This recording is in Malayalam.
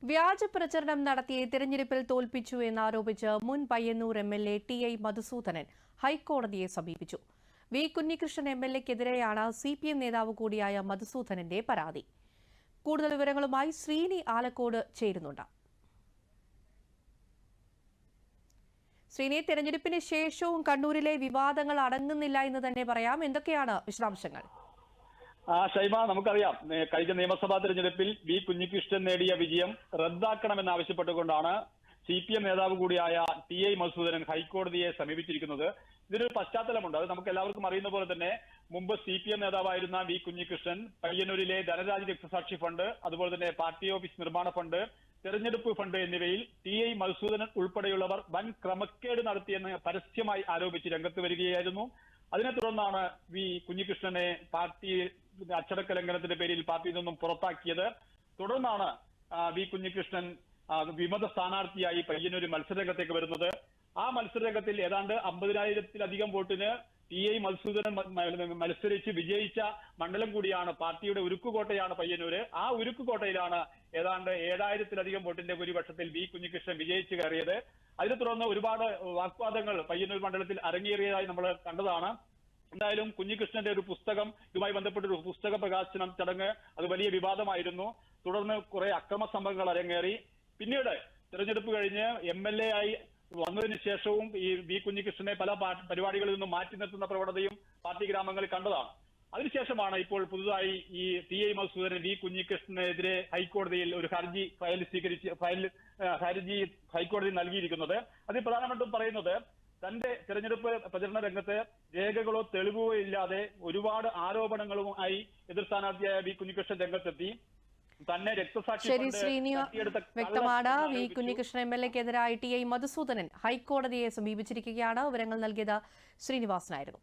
വ്യാജ പ്രചരണം നടത്തി തിരഞ്ഞെടുപ്പിൽ തോൽപ്പിച്ചു എന്നാരോപിച്ച് മുൻ പയ്യന്നൂർ എംഎൽഎ ടി.ഐ. മധുസൂദനൻ ഹൈക്കോടതിയെ സമീപിച്ചു. വി. കുഞ്ഞികൃഷ്ണൻ എംഎൽഎക്കെതിരെയാണ് സിപിഎം നേതാവ് കൂടിയായ മധുസൂദനന്റെ പരാതി. കൂടുതൽ വിവരങ്ങളുമായി ശ്രീനി ആലക്കോട് ചേരുന്നുണ്ട്. ശ്രീനി, തെരഞ്ഞെടുപ്പിന് ശേഷവും കണ്ണൂരിലെ വിവാദങ്ങൾ അടങ്ങുന്നില്ല എന്ന് തന്നെ പറയാം. എന്തൊക്കെയാണ് വിശദാംശങ്ങൾ? ഷൈമ, നമുക്കറിയാം കഴിഞ്ഞ നിയമസഭാ തെരഞ്ഞെടുപ്പിൽ വി. കുഞ്ഞികൃഷ്ണൻ നേടിയ വിജയം റദ്ദാക്കണമെന്നാവശ്യപ്പെട്ടുകൊണ്ടാണ് സിപിഎം നേതാവ് കൂടിയായ ടി.ഐ. മധുസൂദനൻ ഹൈക്കോടതിയെ സമീപിച്ചിരിക്കുന്നത്. ഇതിനൊരു പശ്ചാത്തലമുണ്ട്. അത് നമുക്ക് എല്ലാവർക്കും അറിയുന്ന പോലെ തന്നെ മുമ്പ് സിപിഎം നേതാവായിരുന്ന വി. കുഞ്ഞികൃഷ്ണൻ പയ്യന്നൂരിലെ ധനരാജ് രക്തസാക്ഷി ഫണ്ട്, അതുപോലെ തന്നെ പാർട്ടി ഓഫീസ് നിർമ്മാണ ഫണ്ട്, തെരഞ്ഞെടുപ്പ് ഫണ്ട് എന്നിവയിൽ ടി.ഐ. മധുസൂദനൻ ഉൾപ്പെടെയുള്ളവർ വൻ ക്രമക്കേട് നടത്തിയെന്ന് പരസ്യമായി ആരോപിച്ച് രംഗത്ത് വരികയായിരുന്നു. അതിനെ തുടർന്നാണ് വി. കുഞ്ഞികൃഷ്ണനെ പാർട്ടി അച്ചടക്ക ലംഘനത്തിന്റെ പേരിൽ പാർട്ടിയിൽ നിന്നും പുറത്താക്കിയത്. തുടർന്നാണ് വി. കുഞ്ഞികൃഷ്ണൻ വിമത സ്ഥാനാർത്ഥിയായി പയ്യന്നൂർ മത്സരരംഗത്തേക്ക് വരുന്നത്. ആ മത്സരരംഗത്തിൽ ഏതാണ്ട് 50,000-ലധികം വോട്ടിന് ടി.ഐ. മധുസൂദനൻ മത്സരിച്ച് വിജയിച്ച മണ്ഡലം കൂടിയാണ്, പാർട്ടിയുടെ ഉരുക്കുകോട്ടയാണ് പയ്യന്നൂര്. ആ ഉരുക്കുകോട്ടയിലാണ് ഏതാണ്ട് 7,000-ലധികം വോട്ടിന്റെ ഭൂരിപക്ഷത്തിൽ വി. കുഞ്ഞികൃഷ്ണൻ വിജയിച്ചു കയറിയത്. അതിനെ തുടർന്ന് ഒരുപാട് വാഗ്വാദങ്ങൾ പയ്യന്നൂർ മണ്ഡലത്തിൽ അരങ്ങേറിയതായി നമ്മൾ കണ്ടതാണ്. എന്തായാലും കുഞ്ഞികൃഷ്ണന്റെ ഒരു പുസ്തകം, ഇതുമായി ബന്ധപ്പെട്ടൊരു പുസ്തക പ്രകാശനം ചടങ്ങ് അത് വലിയ വിവാദമായിരുന്നു. തുടർന്ന് കുറെ അക്രമ സംഭവങ്ങൾ അരങ്ങേറി. പിന്നീട് തെരഞ്ഞെടുപ്പ് കഴിഞ്ഞ് എംഎൽഎ ആയി വന്നതിന് ശേഷവും ഈ വി. കുഞ്ഞികൃഷ്ണനെ പല പരിപാടികളിൽ നിന്നും മാറ്റി നിർത്തുന്ന പ്രവണതയും പാർട്ടി ഗ്രാമങ്ങളിൽ കണ്ടതാണ്. അതിനുശേഷമാണ് ഇപ്പോൾ പുതുതായി ഈ ടി.ഐ. മധുസൂദനൻ വി. കുഞ്ഞികൃഷ്ണനെതിരെ ഹൈക്കോടതിയിൽ ഒരു ഹർജി ഹൈക്കോടതി നൽകിയിരിക്കുന്നത്. അതിൽ പ്രധാനമായിട്ടും പറയുന്നത്, തന്റെ തെരഞ്ഞെടുപ്പ് പ്രചരണ രംഗത്ത് രേഖകളോ തെളിവുകളോ ഇല്ലാതെ ഒരുപാട് ആരോപണങ്ങളുമായി എതിർ സ്ഥാനാർത്ഥിയായ വി. കുഞ്ഞികൃഷ്ണൻ രംഗത്തെത്തി. തന്നെ രക്തസാക്ഷി വ്യക്തമാണ്. വി. കുഞ്ഞികൃഷ്ണൻ എംഎൽഎക്കെതിരായി ടി.ഐ. മധുസൂദനൻ ഹൈക്കോടതിയെ സമീപിച്ചിരിക്കുകയാണ്. വിവരങ്ങൾ നൽകിയത് ശ്രീനിവാസനായിരുന്നു.